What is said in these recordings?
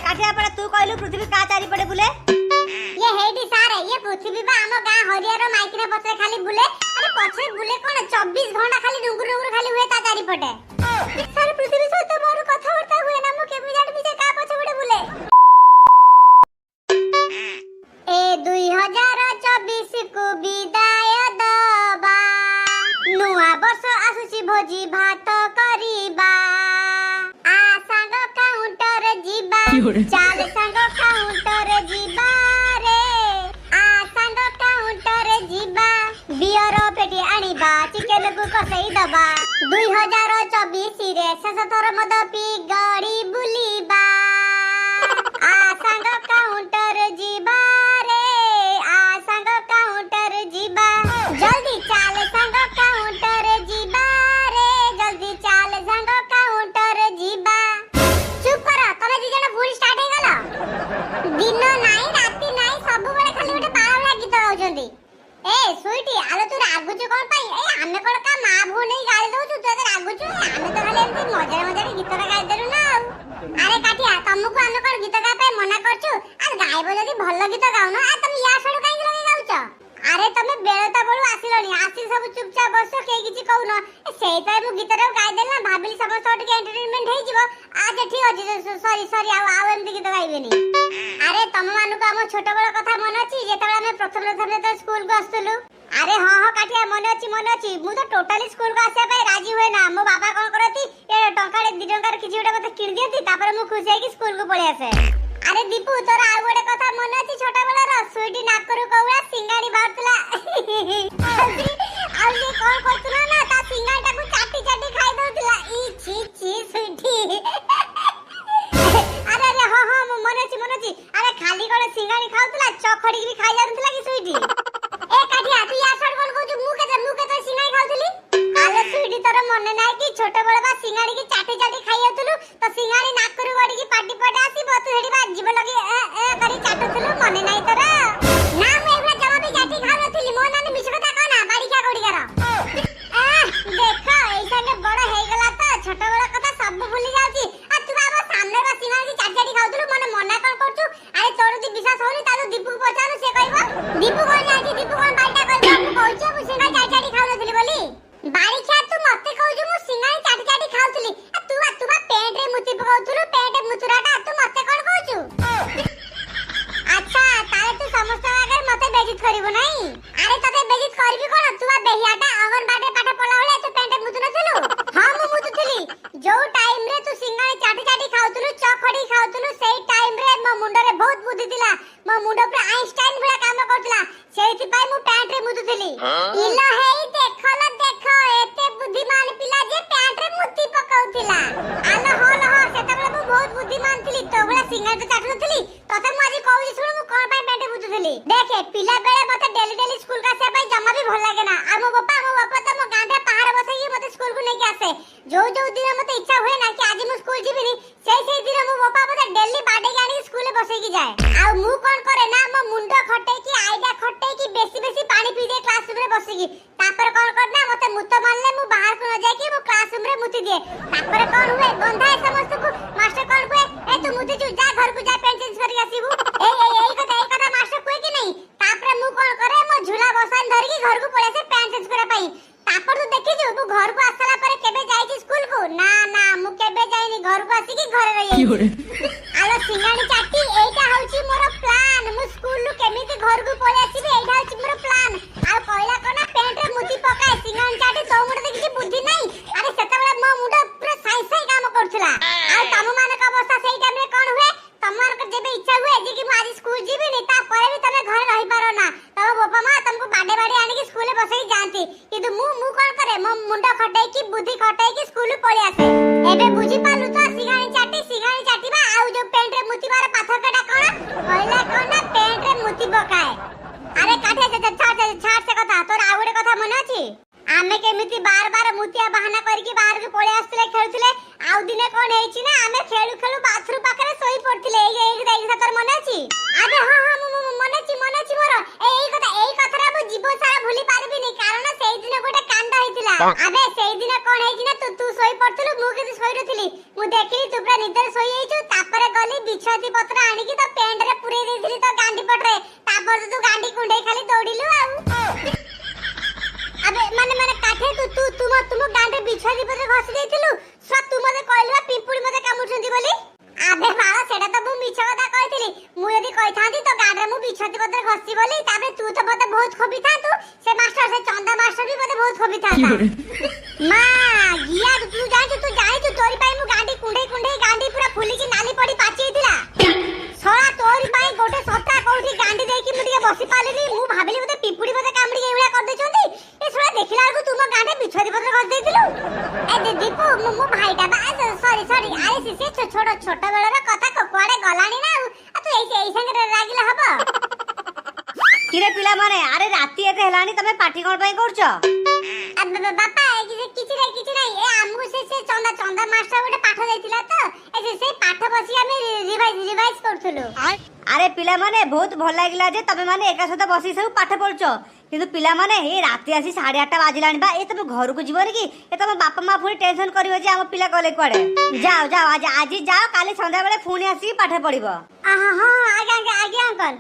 काठिया पड़ा तू कहलु पृथ्वी का चारि पड़े बुले ये हेडी सारे ये पृथ्वी बा हम गां हरियर माइकने पछे खाली बुले अरे पछे बुले कोन 24 घंटा खाली डुंगुर डुंगुर खाली हुए ता चारि पटे सारे पृथ्वी सहित मोर कथावार्ता हुए ना मु केबे जानि जे का पछे बुले बुले ए 2024 को विदाय दबा नुआ वर्ष आसुची भोजी भात करिबा आ संग काउंटर जीबा चाल संग काउंटर जीबा रे आ संग काउंटर जीबा बियर पेटी आनिबा चिकन को कसई दबा 2024 रे शेष थर मद पी गड़ी बुलीबा आ संग काउंटर जीबा रे आ संग काउंटर जीबा जल्दी चाल संग काउंटर जीबा रे जल्दी चाल संग काउंटर जीबा चुप करा तमे दी जण फुल स्टार्ट हे गला दिन नाही राती नाही सब बेले खाली उठे बाळा गीत गाउछंदी ए सुईटी आलो तू रागुछु कोन पई ए आमे कोन का मा भू नहीं गाली दउछु तू तो रागुछु आमे तो खाली एमती मजा मजा गीत गाई देलु ना अरे काटिया तुमको आमे कोन गीत गा पे मना करछु आ गाइबो जदी भल्लो गीत गाउनो आ तुम या सडु काई लगे गाउछ अरे तमे बेलता बोलू आसिलनी आसी सब चुपचाप बसो के किछि कहूनो सेई ताई मु गीतरा गाई देला भाबिली समस्त के एंटरटेनमेंट हेइ जिवो आज ठीक अछि सॉरी सॉरी आ एमती गीत गाइबेनी अरे तम मानु को हम छोट बड़ कथा मन अछि जेतबेला हम प्रथम प्रथम तो स्कूल को आस्तलु अरे हां हां काटिया मन अछि मु तो टोटली स्कूल को आसे पई राजी होय ना मो बाबा कोन करती ए टंका 2 टंका किछि उडा मते किन दियती तापर मु खुश है कि स्कूल को पळे आसे अरे दीपू तोर आ गोटे कथा मन अछि छोटा बेला र सुईटी नाकरू कौड़ा सिंगाड़ी बारतला आ ये कोन करतला ना ता सिंगाड़ा को चाटी चाटी खाइ दउतला ई छी छी सुईटी अरे अरे हां हां मन अछि अरे खाली कोन सिंगाड़ी खाउतला चखड़ी भी खाइ जानतला कि सुईटी ए काठिया तू या सड कोन कहू मु के तो सिंगाड़ी खाउतली आले सुईटी तोर मन नाइ कि छोटा बेला बा सिंगाड़ी की चाटी चाटी खाइ आउतलु तो सिंगाड़ी नाकरू गडी की पाटी पटे आसीबो तू हेडी बा जीव लगे ए करी चाटुतलु मन नाइ तोर ना मैं एबला जमा भी चाटी खाउतली मो नानी मिछ कथा कहना बाड़ी क्या कोडी कर देखो ऐसा ने बड़ हे गला तो छोटा बड़ा कथा सब भूली जाउची आ तू बाबा सामने बा सिंगाड़ी की चाटी चाटी खाउतलु मन मना कोन करछु अरे तोर दी विश्वास होनी तालु दीपू को पचानु से कहबो दीपू कोन जाई दीपू कोन बाईटा कहबो मु कहछु मु सिंगाड़ी चाटी चाटी खाउतली बोली बाड़ी क्या तू मते कहू मु सिंगाड़ी चाटी चाटी खाउतली तू पेट रे मुती पकाउतलु पेट मुतुराटा तू मते कोन कहू अच्छा ताले तू समस्त आगे मते बेइज्जत करिवो नाही अरे तते बेइज्जत करबी कोन तू बेहियाटा अगन बाटे पाठ पला होले तू पेट मुतु नथलु हां मु मुतुथली जो टाइम रे तू सिंगाड़ी चाटी चाटी खाउतलु चखड़ी खाउतलु सेई टाइम रे मो मुंडा रे बहुत बुद्धि थिला मो मुंडा पे आइंस्टाइन भला काम करतला सेइथि पाई मु पेट रे मुतुथली इला हेई देखला देखो एते बुद्धिमान पिला जे पेट रे मुती पकाउथिला आलो होलो हो सेतबेला मु बहुत बुद्धिमान थिली तो बला सिंगाड़ी तो चाटुथली तते मु आज कहू सुन मु कोन पाई पेट मुतुथली देखे पिला बेले मते डेली डेली स्कूल का से पाई जमा भी भल लागे ना आ मो बापा तो मो गांधे पहाड़ बसई मते स्कूल को नहीं के आसे जो जो दिन मते इच्छा हुए ना कि आज मु स्कूल जिबिनी सेई दिन मो बापा मते डेली बाडे गानी स्कूल बसई की जाए आ मु कोन करे ना मो मुंडो खटे की आइडा खटे की बेसी पानी पी दे क्लासरूम रे बसई की तापर कोन करना मते मुत मानले मु बाहर को न जाय की मु क्लासरूम रे मुति दिए तापर कोन हुए गंधाए समस्त को मास्टर कोन हुए ए तू मुति जा घर को जा पेन चेंज करी आसीबू ए कथा मास्टर कोई की नहीं तापर मु कोन करे मो झूला बसान धर की घर को पळे से पेन चेंज करे पाई तापर तू देखि जो तू घर को आसला पर केबे जाई छी स्कूल को ना ना मु केबे जाईनी घर को आसी की घर रही आलो सिंगाड़ी चाटी एटा होची मोर प्लान मु स्कूल केमिति घर को पळे आसीबे एटा होची मोर प्लान आ कहला कोना पेंट रे मुती पकाए सिंगाड़ी चाटी तो मुंडे किछि बुद्धि नाही अरे सेतबेला मो मुंडा पूरा साई साई काम करथला आ तम माने का अवस्था सेई टाइम रे कोन हुए तमर के जेबे इच्छा हुए जे कि आज स्कूल जीबी नी ता परे भी तमे घर रही पारो ना तब बापा मां तुमको बाडे बाडे आने की स्कूल बसई जानती किंतु मु कोन करे मो मुंडा खटाई की बुद्धि खटाई की स्कूल पळे आसे एबे बुझी पालु तो सिंगाड़ी चाटी बा आउ जो पेंट रे मुती बार पाथरकटा कोन कहला कोन पेंट रे मुती पकाए अरे काठे छाड़ से कथा तोर आउडे कथा मन अछि आमे केमिति बार बार मुतिया बहाना करके बाहर के पळे आस्तले खेलुतले आउ दिने कोन हेछि ना आमे खेलु खेलु बाथरूम पाखरे सोई पड़तिले एक सतर मन अछि अरे हां हां मन अछि मोर एई कथरा मु जीवन सारा भूली पारबिनी कारण सेई दिन गोटे कांड हेतिला अबे सेई दिन कोन हेछि ना तू सोई पड़तलु मु के सोई ଶୋଇରଥିଲି ମୁଁ ଦେଖିଲି ତୁ ପୁରା ନିଦରେ ଶୋଇ ଯାଇଛୁ ତାପରେ ଗଲି ବିଛାତି ପତ୍ର ଆଣିକି ତ ପେଣ୍ଟ ରେ ପୁରେଇ ଦେଇଥିଲି ତ ଗାଣ୍ଡି ପଟରେ ତାପରେ ତୁ ଗାଣ୍ଡି କୁଣ୍ଡେଇ ଖାଲି ଦୌଡ଼ିଲୁ ଆଉ ଆବେ ମାନେ କାଠେ ତୁମ ଗାଣ୍ଡେ ବିଛାତି ପତ୍ର ଘଷି ଦେଇଥିଲୁ ସା ତୁ ମତେ କହିଲୁ ପିମ୍ପୁଡ଼ି ମତେ କାମୁଛନ୍ତି ବୋଲି ଆବେ ବାଳ ସେଟା ତ ମୁଁ ମିଛ କଥା କହିଥିଲି ମୁଁ ଯଦି କହିଥାନ୍ତି ତ ଗାଣ୍ଡରେ ମୁଁ ବିଛାତି ପତ୍ର ଘଷି ବୋଲି ତାପରେ ତୁ ତ ମତେ ବହୁତ ଖୋବିଥାନ୍ତୁ ସେ ମାଷ୍ଟର ସେ ଚନ୍ଦା ମାଷ୍ଟର ବି ମତେ ବହୁତ ଖୋବିଥାନ୍ତା ମା ଗିଆ ତୁ ଜାଣିଛୁ ତୋରି ପାଇଁ ମୁଁ ଗାଣ୍ଡି କୁଣ୍ଡେଇ ଗାଣ୍ଡି ପୁରା ଫୁଲିକି ନାଲି ପଡି ପାଚି ହେଇଥିଲା ସଳା ତୋରି ପାଇଁ ଗୋଟେ ସପ୍ତାହ କୋଉଠି ଗାଣ୍ଡି ଦେଇକି ମୁଁ ଟିକେ ବସି ପାରିଲିନି ମୁଁ ଭାବିଲି ମତେ ପିମ୍ପୁଡ଼ି ମତେ କାମୁଡ଼ିକି ଏଇଭଳିଆ କରିଦେଇଛନ୍ତି ଏ ସଳା ଦେଖିଲା ବେଳକୁ ତୁ ମୋ ଗାଣ୍ଡେ ବିଛାତି ପତ୍ର ଘଷି ଦେଇଥିଲୁ ଏ ଦୀପୁ ମୋ ଭାଇଟା ବା ସରି ଆରେ ସେ ଛୋଟ ବେଳର କଥା କୁଆଡେ ଗଲାଣି ନା ଆଉ ତୁ ଏଇ ସାଙ୍ଗରେ ରାଗିଲେ ହବ କିରେ ପିଲାମାନେ ଆରେ ରାତି ଏତେ ହେଲାଣି ତମେ ପାଟି କଣ ପାଇଁ କରୁଛ? ବାପା କିଛି ନାହିଁ ଏ ଆମକୁ ସେ ଚନ୍ଦା ମାଷ୍ଟର ଗୋଟେ ପାଠ ଦେଇଥିଲା ତ ସେ ପାଠ ବସି ଆମେ ରିଭାଇଜ କରୁଥିଲୁ ଆରେ ପିଲାମାନେ ବହୁତ ଭଲ ଲାଗିଲା ଯେ ତମେ ମାନେ ଏକା ସହିତ ବସି ସବୁ ପାଠ ପଢୁଛ କିନ୍ତୁ ପିଲାମାନେ ଏ ରାତି ଆସି 8:30 ବାଜିଲାଣି ବା ଏ ତମେ ଘରକୁ ଯିବନି କି ଏ ତମ ବାପା ମା ପୁଣି ଟେନସନ କରିବ ଯେ ଆମ ପିଲା ଗଲେ କୁଆଡେ ଯାଅ ଆଜି ଯାଅ କାଲି ସନ୍ଧ୍ୟା ବେଳେ ପୁଣି ଆସିକି ପାଠ ପଢିବ ହଁ ଆଜ୍ଞା ଅଙ୍କଲ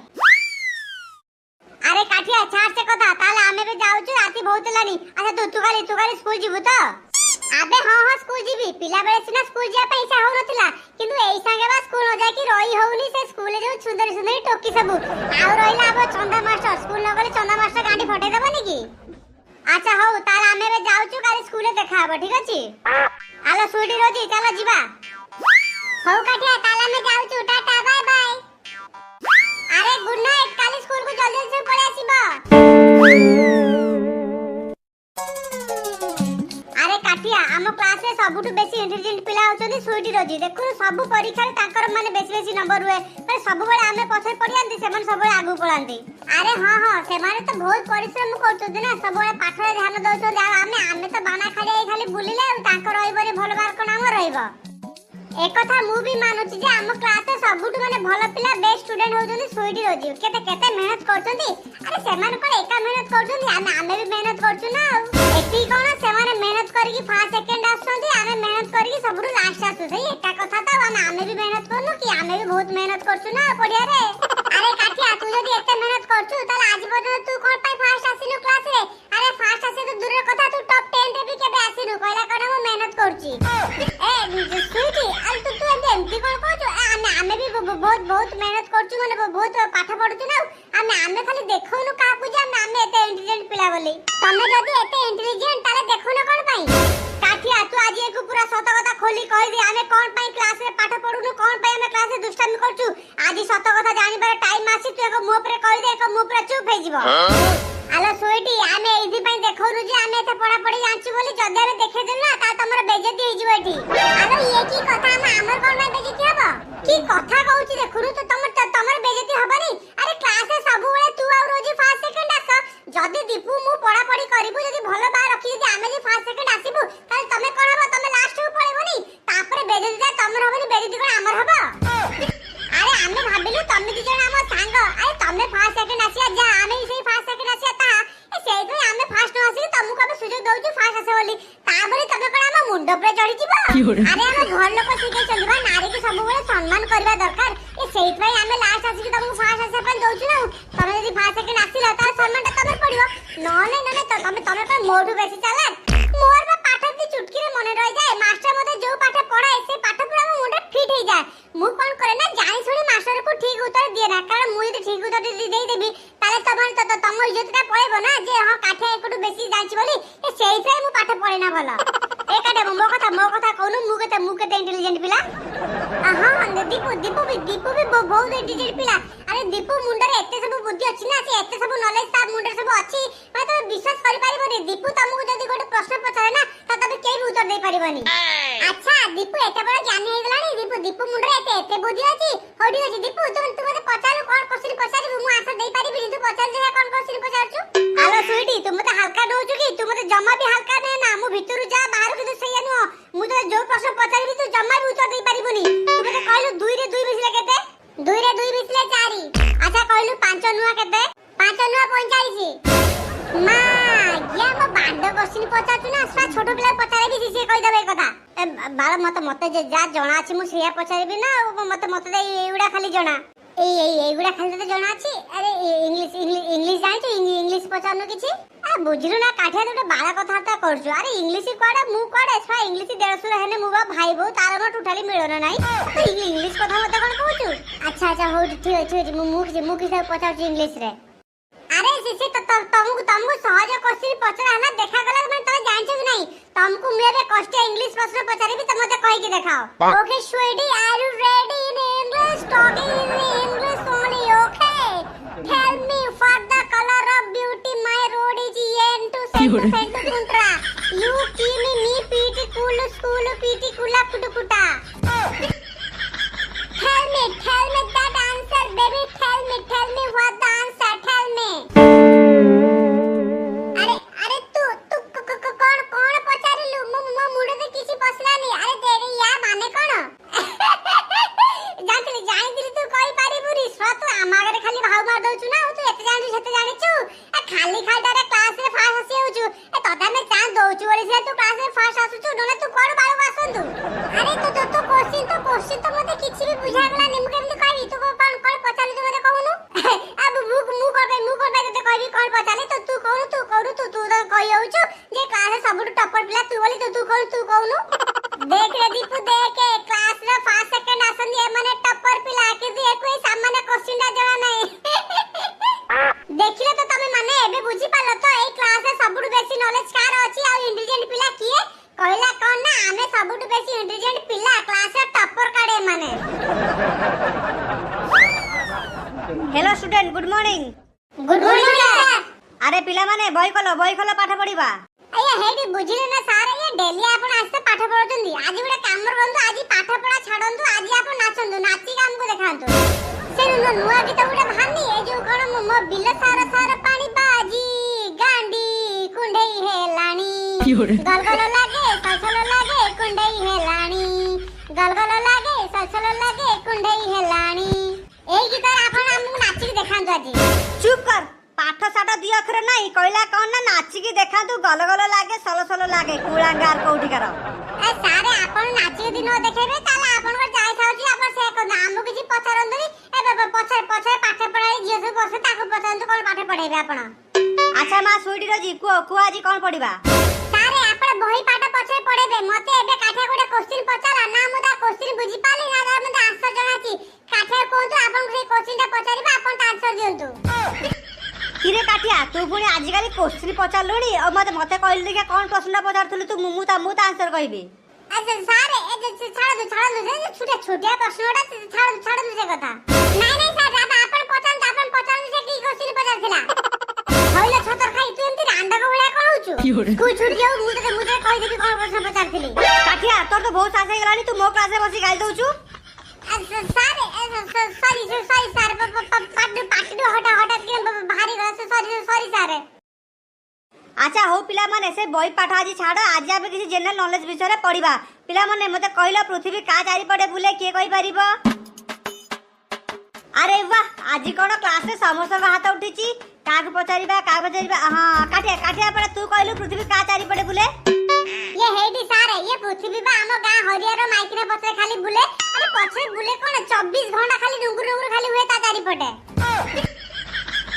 ଆରେ କାଠିଆ ଛାଡ ସେ କଥା ତାହେଲେ ଆମେ ବି ଯାଉଛୁ ରାତି ବହୁତ ହେଲାଣି ଆଚ୍ଛା ତୁ କାଲି ସ୍କୁଲ ଯିବୁ ତ ଆବେ ହଁ ସ୍କୁଲ ଯିବି ପିଲା ବେଳେ ସିନା ସ୍କୁଲ ଯିବା ପାଇଁ ଇଚ୍ଛା ହଉନଥିଲା କିନ୍ତୁ ଏଇ ସାଙ୍ଗେ ବା ସ୍କୁଲ ନ ଯାଇକି ରହି ହଉନି ସେ ସ୍କୁଲରେ ଯୋଉ ସୁନ୍ଦରୀ ଟୋକି ସବୁ ଆଉ ରହିଲା ଆମ ଚନ୍ଦା ମାଷ୍ଟର ସ୍କୁଲ ନ ଗଲେ ଚନ୍ଦା ମାଷ୍ଟର ଗାଣ୍ଡି ଫଟେଇ ଦେବନି କି ଆଚ୍ଛା ହଉ ତାହେଲେ ଆମେ ଏବେ ଯାଉଛୁ କାଲି ସ୍କୁଲରେ ଦେଖା ହବ ଠିକ ଅଛି ହାଲୋ ସୁଇଟି ରୋଜି ଚାଲ ଯିବା ହଉ କାଠିଆ ତାହେଲେ ଆମେ ଯାଉଛୁ ଟାଟା ବାଏ ବାଏ ଆରେ ଗୁଡ୍ ନାଇଟ୍ କାଲି ସ୍କୁଲ କୁ ଜଲ୍ଦି ସବୁ ପଳେଇ ଆସିବ ଆରେ କାଠିଆ ଆମ କ୍ଲାସ ରେ ସବୁଠୁ ବେଶୀ इंटेलिजेंट पिला होचନ୍ତି ସୁଇଟି ରୋଜି ଦେଖୁ ସବୁ ପରୀକ୍ଷାରେ ତାଙ୍କର ମାନେ ବେଶୀ ନମ୍ବର ହୁଏ ମାନେ ସବୁବେଳେ ଆମେ ପଛରେ ପଡ଼ିଆନ୍ତି ସେମାନେ ସବୁବେଳେ ଆଗୁ ପଳାନ୍ତି ଆରେ ହଁ ସେମାନେ ତ ବହୁତ ପରିଶ୍ରମ କରୁଛନ୍ତି ନା ସବୁବେଳେ ପାଠରେ ଧ୍ୟାନ ଦଉଛନ୍ତି ଆଉ ଆମେ ତ ବାନା ଖାଲି ବୁଲିଲେ ଆଉ ତାଙ୍କ ରହିବରେ ଭଲ ମାର୍କ ନାମ ରହିବ एकथा मु भी मानुची जे हम क्लास रे सबुठु माने भलो पिला बेस्ट स्टूडेंट होजनी सुइटी रोजी केते मेहनत करछंती अरे सेमान कोन एका मेहनत करछंती आमे भी मेहनत करछु ना एती कोन सेमाने मेहनत करके फर्स्ट सेकंड आछंती आमे मेहनत करके सबुठु लास्ट आछू सही एका कथा त आमे भी मेहनत करनु कि आमे भी बहुत मेहनत करछु ना पढिया रे अरे काठिया तू जदी एते मेहनत करछु ताले आज पर्यंत तू कोन पाई फर्स्ट आसिनु क्लास रे अरे फर्स्ट आसे तो दूर कथा तू टॉप 10 रे भी केबे आसिनु कहला कोन मु मेहनत करछि ए सुइटी तू एमती कोन कहछु आमे भी बहुत मेहनत करछु माने बहुत पाठ पढछु ना आमे खाली देखौनु काकू जे आमे एते इंटेलिजेंट पिला बोली तमे जदी एते इंटेलिजेंट ताले देखौनु कोन पई काठिया तू आज एको पूरा सत कथा खोली कहि दे आमे कोन पई क्लास रे पाठ पढुनु कोन पई आमे क्लास रे दुष्टामी करछु आज सत कथा जानि बार टाइम आसी तू एको मुंह पर कहि दे एको मुंह पर चुप हे जीवो आलो सुइटी आमे एदी पई देखौनु जे आमे एते पढा पढी जानछु बोली जदी आमे देखे देनु ना ता तमरो बेइज्जती हे जीवो एठी आलो ये की कथा हमर कोन में बेइज्जती हबो की कथा कहउची देखुनु तो तमर बेइज्जती हबनी अरे क्लास रे सब बेले तू आ रोजी फर्स्ट सेकंड आस जदी दीपू मु पढा पढी करिबु जदी भलो बा रखि जदी आमे जे फर्स्ट सेकंड आसीबु ताले तमे कोन हबो तमे लास्ट को पळेबनी तापरे बेइज्जती तमर हबनी बेइज्जती कोन हमर हबो अरे आमे भाबिलु तमे दी जण हम सांग अरे तमे फर्स्ट सेकंड आसिया जा आमे सेही फर्स्ट सेकंड आसिया ता ए सेही तो आमे फर्स्ट आसी तमु कबे सुजोग दउछु फर्स्ट आसे बोली ताबरे तमे कोन हम मुंड पे चढ़ी जीवा अरे हम घर लोक सिखे चलबा नारी के सब बेले सम्मान करबा दरकार ए सेही भाई आमे लास्ट आसी तमु फर्स्ट आसे पर दउछु ना तमे जदी फर्स्ट सेकंड आसीला ता सम्मान ता तमे पड़ियो नने तो तमे पे मोठू बेसी चाला मोर बा पाठ दी चुटकी रे मने रह जाए मास्टर मते जो पाठ पढाए से पाठ पूरा मो मुंडे फिट हे जाए मु कोन करे ना जानि सुनी मास्टर को ठीक उत्तर दिए ना कारण मु यदि ठीक उत्तर दे देबी ताले तम इज्जतटा पळेबो ना जे हां काठे एकटू बेसी जांची बोली ए सेही पे मु पाठ पढे ना भलो ए काटे मो कथा कहनु मु केते इंटेलिजेंट पिला हां दीपू भी बहुत इंटेलिजेंट पिला अरे दीपू मुंडे रे एते सब बुद्धि अछि ना से एते सब नॉलेज ता मुंडे सब अछि माने तमे विश्वास करि पारिबोनी दीपू तुमको जदी गोटे प्रश्न पचारे ना त तमे केई भी उत्तर दे पारिबोनी अच्छा दीपू एते बड़ ज्ञानी हे गलानी दीपू मुंडे रे एते बुद्धि अछि होडी अछि दीपू तू मते पचारू कोन क्वेश्चन पचारिबु मु आंसर दे पारिबिनी तू पचार जे कोन क्वेश्चन पचारछु हेलो स्वीटी तू मते हल्का दोछु कि तू मते जम्मा भी हल्का ने ना मु भितरु जा बाहर के सही नु मु तो जो प्रश्न पचारिबी तू जम्मा भी उत्तर दे पारिबोनी तू मते कहलु 2 रे 2 मिसले केते 2 रे 2 मिसले 4 अच्छा कहलु 5 नुआ केते 5 नुआ 45 मा गया म बांडो क्वेश्चन पचारछु ना सा छोटो पिला पचारे भी से कहि देबे कथा ए बाळ मते जे जा जणा अछि मु सिया पचारिबि ना मते एउडा खाली जणा एगुड़ा खाली तो जणा अछि। अरे इंग्लिश जानि इंग्लिश पचारनु किछि आ बुझिलु ना काठिया तो बाळा कथा करछु। अरे इंग्लिश कोडा मु कोडा छा इंग्लिश 150 हेने मु भाई बो तार न टोटली मिळन नाही तो इंग्लिश कथा मते कोन कहछु। अच्छा हो ठीक अछि मु किसे पचारछु इंग्लिश रे। अरे सिसी तुमको सहज क्वेश्चन पचरा ना देखा गला मैं त जानछु नहीं तुमको मेरे कष्ट इंग्लिश प्रश्न पचारिबि त मते कहि के देखाओ। Okay sweetie are you ready in English talking in English only okay tell me what the colour of beauty my road is an to cent कुंट्रा यू कीनी मी पीटी कूल स्कूल पीटी कुला कुटकुटा tell me that answer baby tell me what the answer tell me। अरे तू कौन पचारिलु मो मुडे ते किछि पसलानी। अरे देरी या माने कोन जानिदिली तू कहि पारिबुनी स्व तू आमागरे खाली भाव मार दउछु ना तू एते जानि सेते जानिछु ए खाली खालटारे क्लास रे फास्ट आसी होछु ए तदा में चांस दउछु बोली से तू क्लास रे फास्ट आसुछु नले तू कोन बाळु आसंतु। अरे तो क्वेश्चन तो मते किछि भी बुझा गला निमु केमति कहबी तू कोन पचारि तू मते कहउनु अब मु करबे तते कहबी कोन पचारि तो तू तो कहि होछु जे क्लास रे सबटु टॉपर पिला तू बोली तू कहउनु। देख रे दीपू देख क्लास रे फर्स्ट सेकंड आसंदी ए माने टॉपर पिला किंतु एको सामान्य क्वेश्चन दा जणा नै देखिले तो तमे माने एबे बुझी पालो तो ए क्लास रे सबटु बेसी नॉलेज कार अछि आ इंटेलिजेंट पिला किए कहला कोन ना आमे सबटु बेसी इंटेलिजेंट पिला क्लास रे टॉपर काडे माने। Hello student good morning sir. अरे पिला माने बही खोलो पाठ पढिबा। अया हेडी बुझिले ना सारा ये डेली आपण आस्ते पाठ पढौचंदी आज गुडे काम करंतु आज पाठ पढा छाडंतु आज आपण नाचंतु नाची काम को देखांतु से नुआ गीत गुडे भानी ए जो कोन मो बिल सारा पानी बाजी गांडी कुंडई हेलाणी गलगल लागे ससल लागे कुंडई हेलाणी गलगल लागे ससल लागे कुंडई हेलाणी ए गीत आपण हमकु नाची देखांतु आज। चुप कर पाठ साठ दी अक्षर नहीं कहला कौन ना नाची की देखा तू गल लागे सल लागे कुळांगार कोठी कर ए सारे आपण नाची दिन देखेबे ताला आपण को जाय थाउची आपण से को नाम किछि पचारंदुनी ए बाबा पछर पाठ पढाई जे सब बसे ताको पचारंतु कोन पाठ पढाइबे आपण। अच्छा मां स्वीटी रजी को आज कोन पढिबा। सारे आपण बही पाठ पछर पढेबे मते एबे काठे गोटे क्वेश्चन पचारा ना मुदा क्वेश्चन बुझी पाली ना तार मते आंसर जणाची काठे कोंतु आपण से क्वेश्चन ता पचारिबा आपण ता आंसर दियंतु। किरे काठिया तू पुणी आजिकाली क्वेश्चन पचारलुनी और मते कहलु देखा कोन प्रश्न पचारथुलु तू मु ता आंसर कहबी। अच्छा सारे ए छाड़ दो छोटा प्रश्नटा छाड़ दो से कथा नहीं सर दादा आपण पचारन से की क्वेश्चन पचारथिला होइला छतर खाई तू एंती रांडा को भलिया कोन होछु कोई छुटी जाऊ मुझे कहि देबी कोन प्रश्न पचारथिली। काठिया तोर तो बहुत सास हेगलानी तू मो क्लास रे बसी गाल दउछु। सॉरी सर पाटी हटा के भारी गला सॉरी सर। अच्छा हो पिला माने से बही पाठ आज छाड़ आज आबे किसी जनरल नॉलेज विषय रे पढिबा। पिला माने मते कहला पृथ्वी का चारि पडे बुले के कहि परिबो। अरे वाह आज कोन क्लास रे समस्त हाथ उठिची काग पचारिबा हां काठिया पर तू कहलु पृथ्वी का चारि पडे बुले। ये हेडी सारे ये पृथ्वी बा हम गां हरियारो माइक रे पछे खाली बुले। अरे पछे बुले कोन 24 घंटा खाली डुंगुर खाली हुए ता चारि पटे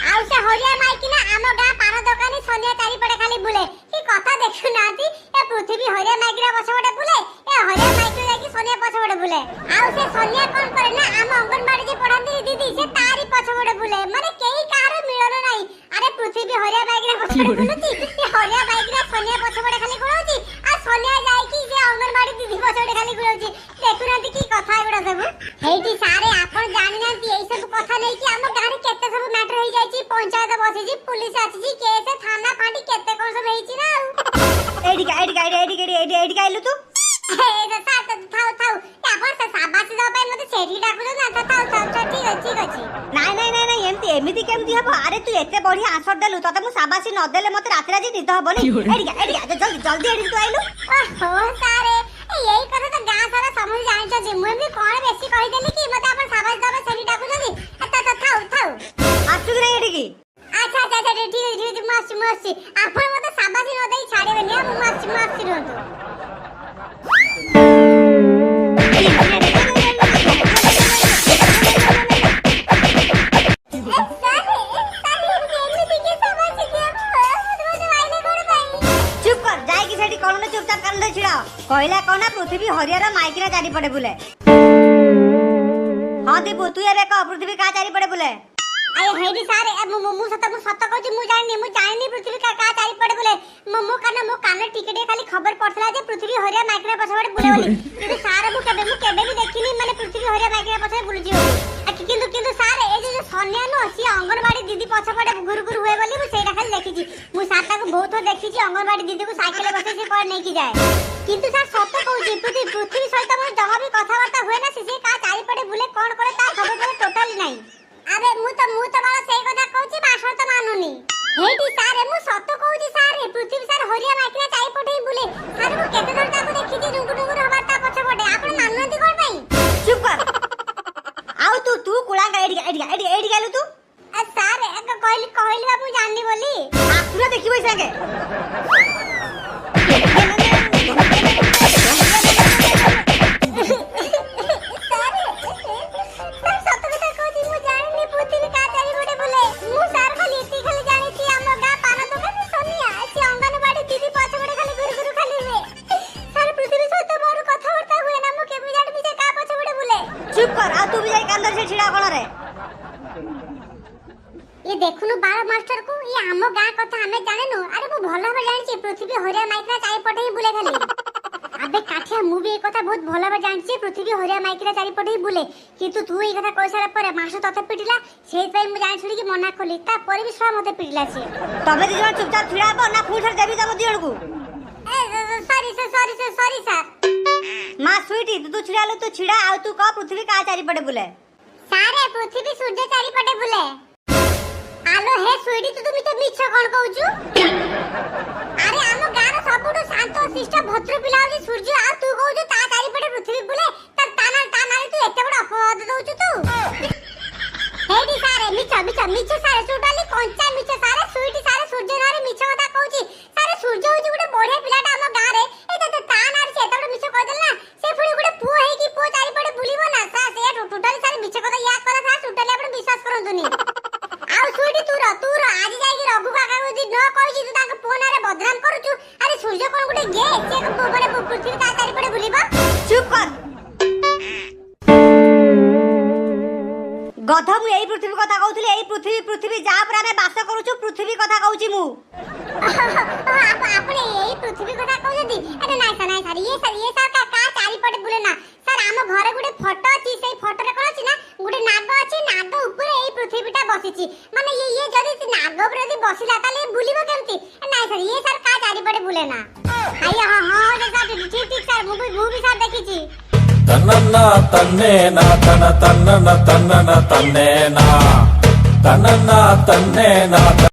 आउ से हरिया माइक ना हम गां पान दुकानी सोनिया चारि पटे खाली बुले की कथा देखु नाती ए पृथ्वी हरिया माइक रे पछे पटे बुले ए हरिया माइक रे जाकी सोनिया पछे पटे बुले आउ से सोनिया कोन करे ना हम अंगनबाड़ी जे पढांती दीदी से तारी पछे पटे बुले माने केही कार मिलर नाही। अरे पृथ्वी हरिया माइक रे पछे बुलुची ए हरिया माइक रे सोनिया पछे पटे खाली गुळौची आ सोनिया जाई की जे अंगनबाड़ी दीदी पछे पटे खाली गुळौची देखु नाती की कथा गुडा सब हेटी सारे आपण जानि नाती एई सब कथा नै कि हम गाड़ी केते सब मैटर होई जाई पंचायत बसी जी पुलिस आछि जी केस थाना फाटी केते कोन सब हेची ना एडी गाइलु तू ए थाउ आपण से शाबाशी दो पे मते सेठी डाकुलो ना थाउ ठीक अछि नहीं एमिति केमति हबो। अरे तू एते बढ़िया आंसर देलु तते मु शाबाशी न देले मते रात राजी निद हबनी। एडी जल्दी एडी तू आइलु। ओहो सारे यही कथा तो गां सारा समझ जानि छ जे मु एमि कोन बेसी कहि देली कि मते आपण शाबाशी दो पे सेठी डाकुलो नी थाउ आसु रे एडी की। अच्छा ठीक मस्त आपण मते शाबाशी न देई छाड़ेबे नि मस्त रहंतु। हरियर माइकिना चारि पड़े बुले। हां दीपू तू एबे कह पृथ्वी का चारि पड़े बुले। अरे हेडी सारे मु सत कहूची मु जानि पृथ्वी का चारि पड़े बुले। मो कान टिके खाली खबर पड़थला जे पृथ्वी हरिया माइकिना पछपड़े बुले बोली। किंतु सारे मु केबे भी देखिनी माने पृथ्वी हरिया माइकिना पछपड़े बुलुची बोली। किंतु सारे ए जे सोनिया नो सी अंगनवाड़ी दीदी पछपड़े गुरु हुए बोली मु सेटा खाली देखिची। मु साता को बहुत देखिची अंगनवाड़ी दीदी को साइकिल बसे से पर नै की जाए। किंतु सर सत कहूची पृथ्वी सहित मो जमा भी कथा वार्ता हुए ना से का चारि पड़े बुले कोन करे ता खबर टोटली नै। अबे मु तो बाला सेई कथा कहूची बासर तो मानुनी। हेडी सारे मु सत कहूची सारे पृथ्वी सर हरिया माइकिना चाइ पठे बुले। सारे मु केते धर ताको देखिची डुंगुर हबार ता पछ पडे आपण मानुनती कोन पई। चुप कर आउ तू कुळांगा एडी गेलु तू। आ सारे कहली बाबू जाननी बोली आखुरा देखिबो संगे। चुप कर आ तू भी जाई अंदर से छिड़ा कोन रे। ये देखुनु बाल मास्टर को ये हमो गां कथा हमें जाने नु। अरे मु भलो भाबे जानि छी पृथ्वी हरिया माइकिना चाइ पठे ही बुले खाली। अबे काठिया मु भी ए कथा बहुत भलो भाबे जानि छी पृथ्वी हरिया माइकिना चाइ पठे ही बुले। किंतु तू ए कथा कहि सारा पर मास्टर तते पिटिला सेई पई मु जानि छुडी कि मना खोली ता पर भी छुआ मते पिटिला से। तबे दी जण चुपचाप छिड़ा बो ना फुल सर देबी तम दियड़ को। सॉरी सर मां स्वीटी तू छिड़ालो तू छिड़ा आ तू कह पृथ्वी का चारि पड़े बुले। सारे पृथ्वी सूर्य चारि पटे बुले। आलो हे स्वीटी तू मिते मिछ कोन कहूचु। अरे हम गार सबुठु शांत शिष्ट भद्र पिला होजी सूर्य आ तू कहूचु ता चारि पटे पृथ्वी बुले त ताना तू एते बड़ अपवाद दउचु तू। हेडी सारे मिछ सारे टोटली कंचा मिछ सारे स्वीटी सारे सूर्य नारे मिछ कथा कहूची। सारे सूर्य होजी गुटे बढ़िया पिलाटा हम गारे ए त ता नारे से एते बड़ मिछ कह देला से फुली गुटे पुओ हे की पुओ चारि पटे बुलिबो ना सा से टोटली सारे मिछ कथा या करा सा टोटली आपण विश्वास करंतुनी। आउ स्वीटी तू आज जाई कि रघु काका को दी न कहजी तू ताके फोन रे बदनाम करूचु। अरे सूर्य कोन गुटे गे से को बड़े पृथ्वी ता चारि पटे बुलिबो। चुप कर गधा मु एई पृथ्वी कथा कहउथले एई पृथ्वी जा पर हमें वास करूछु पृथ्वी कथा कहउची मु। आपने एई पृथ्वी कथा कहउदी। अरे नाइ सर ये सब का चारि पटे बुले ना। सर हम घर गुटे फोटो अछि सेई फोटो रे कोन अछि ना गुटे नाग अछि नाग ऊपर एई पृथ्वीटा बसिछि माने ये जदी नाग ऊपर जदी बसिला ताले बुलिबो केमति। नाइ सर ये सर का चारि पटे बुले ना। हाय हां रे सर ठीक सर मु भी सर देखिछि। तन्नना तन्नेना तन्नना तन्नेना तन्नना तन्नेना